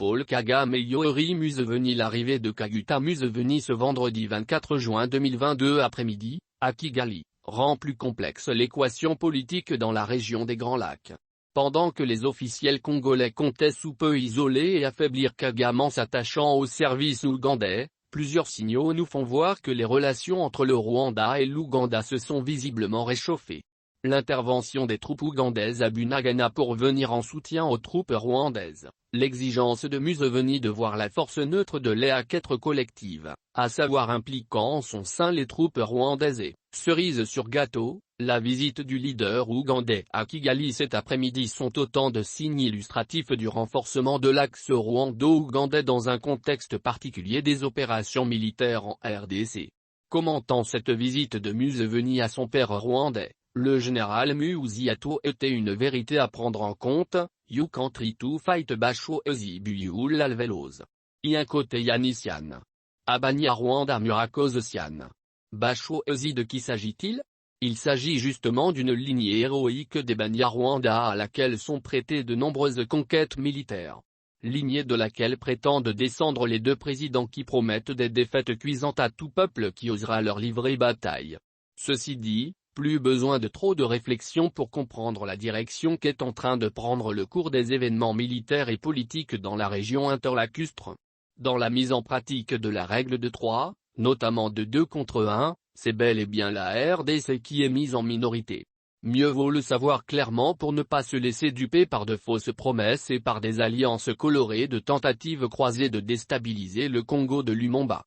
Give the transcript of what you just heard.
Paul Kagame et Yoweri Museveni. L'arrivée de Kaguta Museveni ce vendredi 24 juin 2022 après-midi, à Kigali, rend plus complexe l'équation politique dans la région des Grands Lacs. Pendant que les officiels congolais comptaient sous peu isoler et affaiblir Kagame en s'attachant au service ougandais, plusieurs signaux nous font voir que les relations entre le Rwanda et l'Ouganda se sont visiblement réchauffées. L'intervention des troupes ougandaises à Bunagana pour venir en soutien aux troupes rwandaises, l'exigence de Museveni de voir la force neutre de l'EAC être collective, à savoir impliquant en son sein les troupes rwandaises et, cerise sur gâteau, la visite du leader ougandais à Kigali cet après-midi sont autant de signes illustratifs du renforcement de l'axe rwando-ougandais dans un contexte particulier des opérations militaires en RDC. Commentant cette visite de Museveni à son père rwandais, le général Muziato était une vérité à prendre en compte. You country to fight Basho Ezi Buyul Alvelos. Côté Yanisian. Abanya Rwanda Murakos-Sian. Basho Ezi de qui s'agit-il? Il s'agit justement d'une lignée héroïque des Banyarwanda à laquelle sont prêtées de nombreuses conquêtes militaires. Lignée de laquelle prétendent descendre les deux présidents qui promettent des défaites cuisantes à tout peuple qui osera leur livrer bataille. Ceci dit, plus besoin de trop de réflexion pour comprendre la direction qu'est en train de prendre le cours des événements militaires et politiques dans la région interlacustre. Dans la mise en pratique de la règle de 3, notamment de 2 contre 1, c'est bel et bien la RDC qui est mise en minorité. Mieux vaut le savoir clairement pour ne pas se laisser duper par de fausses promesses et par des alliances colorées de tentatives croisées de déstabiliser le Congo de Lumumba.